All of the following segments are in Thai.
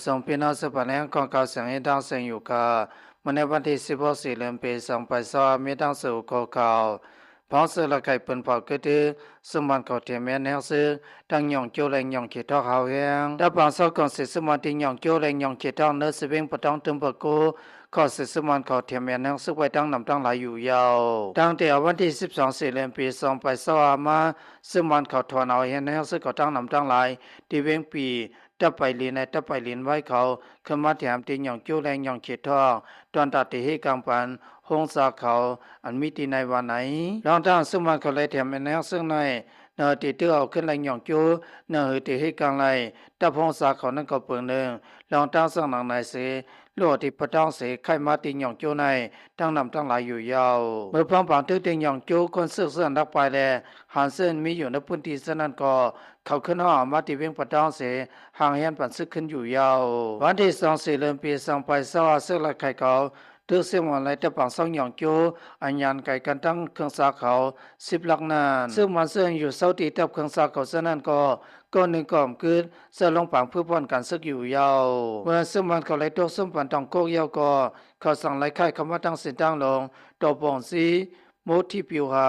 ส่งพี่น้องสืบเนื่องของเก่าเสียงให้ดังเสียงอยู่ค่ะวันในวันที่16 เดือนปี2022มีดังสู่ขอเก่าพ้องสื่อละไก่เปิ่นเผาก็คือสมบัติเขาเทียมแม่นแนวซื้อดังหย่องโจแรงหย่องเขตทอกเฮาแฮงดับบางเศร้าก่อนสิสมบัติหย่องโจแรงหย่องเขตทอกเนื้อสิเวงปะต้องตึมปะโกขอสิสมบัติเขาเทียมแม่นแนวซื้อไว้ดังนำตั้งหลายอยู่ยาวดังแต่วันที่12 เดือนปี2022มาสมบัติเขาถอนเอาแฮนแนวซื้อเขาตั้งนำตั้งหลายที่เวงปีตะไปลีในตะไปลีนไว้เขาขึ้นมาแถมตีหย่องโจแรงหย่องเขตทอกตอนตัดที่ให้กำปันหงสาเขาอันมีที่ในวันไหนลองตั้งสมบัติเขาเลยแถมแนวซึ่งในเนื้อตีเตื้อเอาขึ้นแรงหย่องโจเนื้อหือตีให้กลางไรตะพงสาเขานั่นก็เปิงหนึ่งลองตั้งซึ่งหนังในเสโลดที่ประต้องเสไข่มาตีหย่องโจในตั้งนำตั้งหลายอยู่ยาวเมื่อพร้อมผังตื้อตีหย่องโจคนเสื้อเสื้อนักไปแลหันเส้นมีอยู่ในพื้นที่เส้นนั้นก็เขาขึ้นห้อมาตีเวียงประต้องเสห่างเฮียนปันซึกขึ้นอยู่ยาววันที่24 เดือนปี2022ซึ่งละไข่เขาตึกเสียงวันไรตะปังซ่องหย่องโจอัญญานไก่กันตั้งเครื่องสาเขา10 หลักนานซึ่งมันเสื่ออยู่เสาตีตับเครื่องสาเขาเส้นนั้นก็หนึ่งก่อมคืนเสื้อลงปังเพื่อป้อนกันซึกอยู่ยาวเมื่อซึ่งมันเขาไรตกซึ่งปันตองโกกยาวก็เขาสั่งไรไข่คำว่าตั้งสิตั้งลงตบองซีโมที่ปิวหา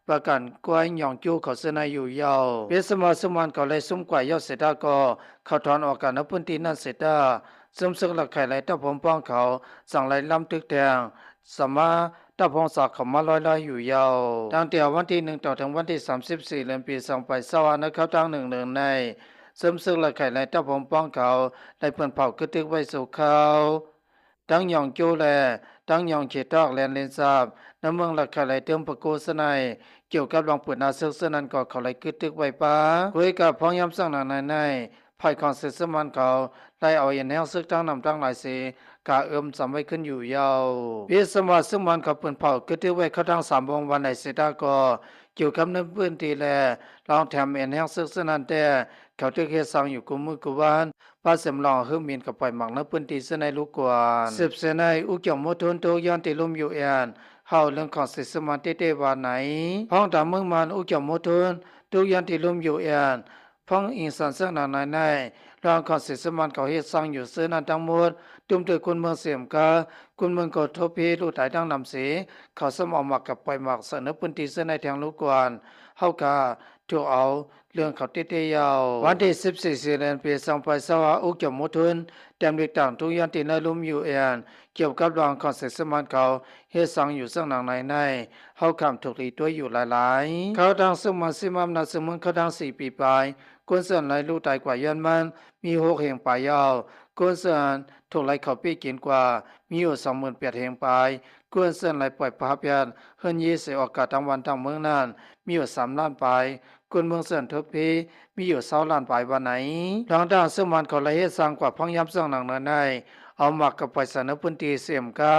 ประกันกวยหย่องโจเขาเสนอยู่ยาวเพื่อสมาสมันเขาไรซุ่มกว่ายาวเสดาก็เขาถอนออกกันนพื้นที่นั้นเสดาซึมซึกหลักไข่ไรตะผมป้องเขาสั่งไรลำตึกแดงสมาตะพงศักดิ์เขามาลอยอยู่ยาวตั้งแต่วันที่1ต่อถึงวันที่34 เดือนปี2022นะครับตั้ง1 เดือนในซึมซึกหลักไข่ไรตะผมป้องเขาได้เปิ่นเผากึตึกไว้สู่เขาตั้งหย่องโจแลตั้งหย่องเขตตอกแลนเลนซาบน้ำเมืองหลักไข่ไรเติมประโกสนัยเกี่ยวกับรองเปิดนาซึกเสนั้นก็เขาไรกึตึกไว้ป้าคุยกับพ้องย้ำสั่งนานในภายของเสสมันเขาไล่เอาอย่างแนวซึกตั้งนำตั้งหลายสีกาสำไว้ขึ้นอยู่ยาวเพียสมาซึ่งมันกับเปิ่นเผากึตึกไว้เขาทั้ง3 วงวันในเสดาก็เกี่ยวกับในพื้นที่แลลองแถมแนวซึกเสนั้นแต่เขาตึกเฮ็ดสร้างอยู่กุมมือกุวานป้าเสมลองเฮือมีนกับปล่อยหมักในพื้นที่เสในลูกกวนสืบเสในอุกเกี่ยวมทุนโตย้อนติลุมอยู่แอนเฮาเรื่องของสิสมันเตๆว่าไหนพ้องตามเมืองมันอุกเกี่ยวมทุนตุย้อนติลุมอยู่แอนพ้องอิงสันเสนานในรองของสิสมันเขาเฮ็ดสร้างอยู่เสนั้นทั้งหมดตุมโดยคนเมืองเสียมกาคุณเมืองก็ทบเพลูกตายดังนำเสเขาสมออกมากับปล่อยหมักเสนอพื้นที่เสในแทงลูกกวนเฮากาถูกเอาเรื่องเขาเตๆยาววันที่14 เดือนปี2022อุกเกี่ยวมทุนแต้มเล็กต่างทุกยันติในลุมอยู่แอนเกี่ยวกับรองของสิสมันเขาเฮ็ดสร้างอยู่ซึ่งหนังในเฮาคำถูกลีตัวอยู่หลายๆเขาดังซึ่งมาซิมัมนาซึ่งมึงเขาดัง4 ปีปลายคนส่วนหลายลูกตายกว่ายันมันมี6แห่งปลายยาวคนส่วนถูกไล่เขาปีกินกว่ามีอยู่28,000แห่งปลายคนส่วนหลายปล่อยพาเพียนเฮิรนยีเสออกาศทั้งวันทั้งเมืองนั้นมีอยู่3 ล้านปลายคนเมืองเส่วนทบพีมีอยู่20 ล้านปลายวันไหนทางด้านซึ่งมันเขาไล่เฮ็ดสร้างกว่าพังยับสร้างหนังในเอาหมักกับไปสนพื้นที่เสียมกา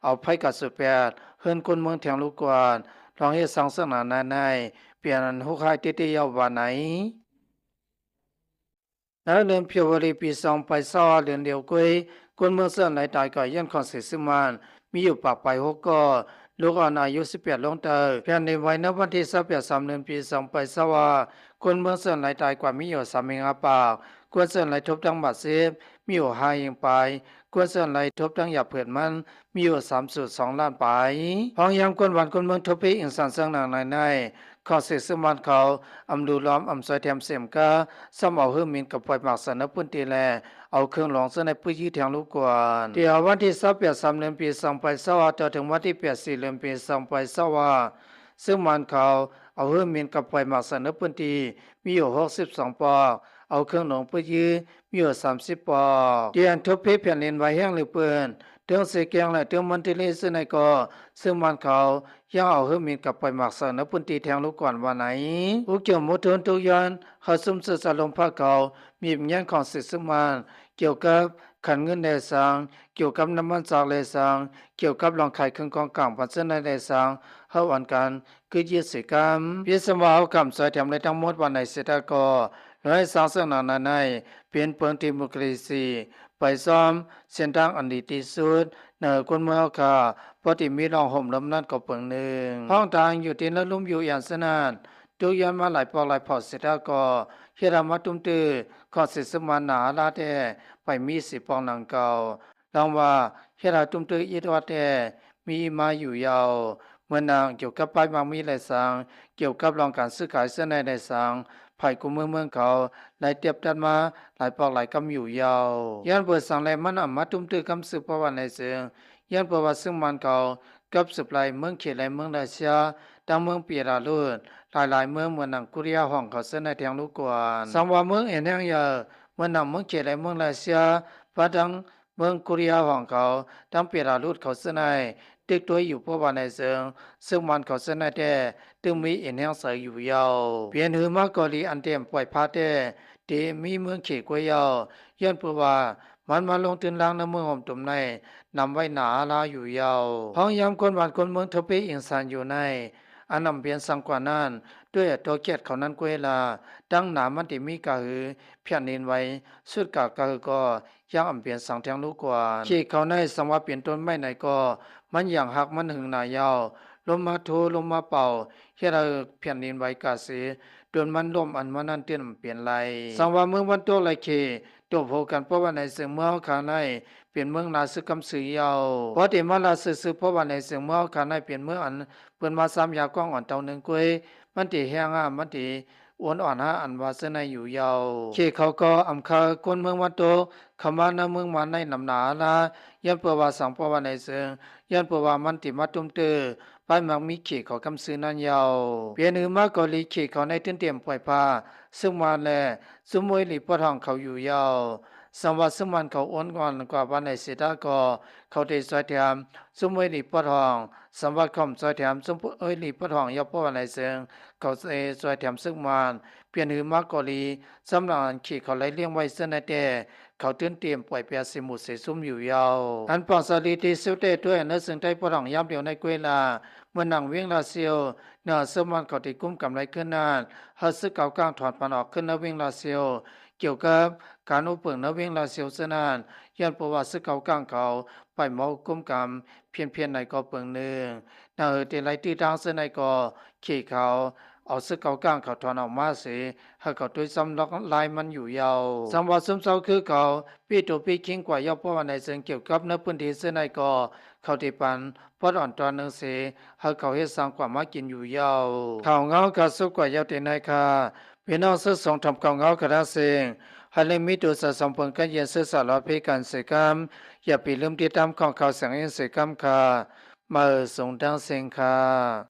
เอาไผกับสุด8เฮิรนคนเมืองแถงลูกกวนลองเฮ็ดสร้างซึ่งหนังในเปลี่ยนหุกหายเตๆยาววันไหนแล้วเดือนเพียวรีปี2022เดือนเดียวกุยคนเมืองเสื่อหลายตายก็ยันคอนเสิสมันมีอยู่ปากไป6ก็ลูกอ่อนอายุ18ลงเตอเพียงในวัยณวันที่28 3เดือนปี2022คนเมืองเสื่อหลายตายกว่ามีอยู่3เองปากคนเสื่อหลายทบทั้งบาดเจ็บมีอยู่5เองไปคนเสื่อหลายทบทั้งหยับเผิดมันมีอยู่3.2 ล้านไปห้องยามคนวันคนเมืองทบพีอินสันเสียงหนังในขอเสกสมันเขาอำดูล้อมอำซอยแถมเสียมกาซ้ำเอาเฮือมินกับปล่อยหมักสนพื้นที่แลเอาเครื่องหลองเสในพื้นที่แทงลูกกวนเดี๋ยววันที่28 3เดือนปี2022จนถึงวันที่8 4เดือนปี2022ซึ่งมันเขาเอาเฮือมินกับปล่อยหมักสนพื้นที่มีอยู่62ปอกเอาเครื่องหลองพื้นที่มีอยู่30ปอกเดียนทุบเพแผ่นดินไหวแห้งหรือเปื้อนเตืองเสกียงและเตืองมันติเลซึ่งในก็ซึ่งมันเขาย่าเอาเฮือมีกับปล่อยหมักสนพื้นที่แทงลูกก่อนวันไหนอุกเกี่ยวมุทุนตุยันเขาซุ่มสื่อสารลมพระเขามีวิญญาณของสิซึ่งมันเกี่ยวกับขันเงินแดสังเกี่ยวกับน้ำมันจากเลสังเกี่ยวกับรองไข่เครื่องกองกลางปัจจัยในเลสังเฮาอันกันคือยึดสิกรรมพิสมาเอาคำสวยแถมในทั้งหมดวันในเสตก็ร้อยสร้างเสนาในเป็นเปิงดิโมคราซีไปซ้อมเส้นทางอันดีที่สุดเนอคนเมืองค่ะพอที่มีรองห่มลำนั้นก็เปิงหนึ่งห้องทางอยู่ที่ละลุ่มอยู่อย่างสนานตุยันมาหลายปอกหลายพอเสร็จแล้วก็เฮรามาตุ้มตื้อขอสิสมานาลาเด ไปมีสิปองนังเก่าลองว่าเฮราตุ้มตื้ออีดวัดแด่มีมาอยู่ยาวเมื่อนางเกี่ยวกับไปบางมีไรสังเกี่ยวกับรองการซื้อขายเสื้อในไรสังภายกุมเมืองเขาหลายเตียบดันมาหลายปอกหลายกำอยู่ยาวยันเปิดสังแลมันอ่ำมาตุ้มตื้อกำสืบประวัติในเสืองยันประวัติซึ่งมันเขากับสืบไหลเมืองเขตไหลเมืองราชาดังเมืองเปียราลุดหลายเมืองเหมือนหนังกุริยาห้องเขาเส้นในแทงลูกกวนสังวาเมืองเอ็นแห่งยาเมืองหนังเมืองเขตไหลเมืองราชาพระดังเมืองกุริยาห้องเขาดังเปียราลุดเขาเส้นในเด็กตัวอยู่ประวัติในเสืองซึ่งมันเขาเส้นในแต่ตึงมีเอ็นแห่งใสอยู่ยาวเปลี่ยนหือมากอลีอันเต็มปล่อยพาแต่เดมีเมืองเขตกวยยาวย้อนเพื่อว่ามันมาลงตื่นล้างน้ำเมืองหอมตุ่มในนำไว้หนาลาอยู่ยาวห้องยามคนบ้านคนเมืองทเปอิงสานอยู่ในอันนำเพียนสังกว่านั้นด้วยตัวเกียรติเขานั้นกวยลาดังหนามันติมีกะหือเพียนนินไว้สุดกะหือก็ยังอำเพียนสังเทียงลูกกว่าขี่เขาในสังว่าเปลี่ยนต้นไม้ไหนก็มันอย่างหักมันหึงหนายาวลมมาโทลมมาเป่าเฮ็ดให้เพียนนินไว้กะสิโดนมันลมอันมันนั้นเตียนเปลี่ยนไหลสังว่าเมืองวันโตไหลเคตัวโพกันเพราะว่าในเสียงเมืองข้างในเปลี่ยนเมืองนาซึกำสือยาวพอที่มาลาซึเพราะว่าในเสียงเมืองข้างในเปลี่ยนเมืองอันเปิ้นมาซ้ำยากว้างอ่อนเตาหนึ่งกวยมันติแห้งมันติอ้วนอ่อนหาอันว่าเสนอยู่ยาวเคเขาก็อำคาคนเมืองวันโตขมานาเมืองมาในนำหนาลายันเปว่าสังเพราะว่าในเสียงยันเปว่ามันติมาตุ้มเตอไปมักมีเขเขากำซื้อนั้นยาวเปลี่ยนหือมากอลีเขเขาในตื้นเตรียมปล่อยพาซึ่งมาแลสมวยหลีปะทองเขาอยู่ยาวสังวัตสมันเขาอ้วนก่อนกว่าวันในเสดาก็เขาได้สวยแถมสมวยหลีปะทองสังวัตคอมสวยแถมสมวยหลีปะทองยอปวันในเสียงเขาสวยแถมซึ่งมันเปลี่ยนหือมากอลีสำหรับขี่เขาไล่เลี้ยงไว้เส้นในแต่เขาตื้นเตรียมปล่อยเปียสิมุเสซุ่มอยู่ยาวอันปองสลีที่สุดเตด้วยเนื้อซึ่งได้ปะทองย้ำเดียวในเกวลาเมื่อนังเวียงลาเซียวเนื้อสมันเขาที่กุ้มกำไรขึ้นนานฮัสซึกเก่ากลางถอดปันออกขึ้นนเวียงลาเซียวเกี่ยวกับการอุปเปิงนเวียงลาเซียวเสนานยันประวัติซึกเก่ากลางเขาไปเมากุ้มกำเพียนในก็เปิงหนึ่งนาเตไลตีทางเสนในก็ขี่เขาเอาซึกเก่ากลางเขาถอนออกมาเสียให้เขาด้วยซ้ำล็อกลายมันอยู่ยาวสังวัดซึมเศร้าคือเขาปีตัวปีคิงกว่ายอประวัติในเชิงเกี่ยวกับเนื้อพื้นที่เสนในก็เขาที่ปันพอดอ่อนตอนหนึ่งเสียให้เขาเฮ็ดสร้างความมากินอยู่ยาวเขาเงากะสุกกว่ายาวเตนในค่ะพี่น้องซึกสองทำเขาเงากระดาเสียงให้เลยมีตัวสะสมผลกันเย็นซึกสารพิการเสกรรมอย่าไปลืมติดตามของเขาเสียงเสียงค่ะมาส่งดังเสียงค่ะ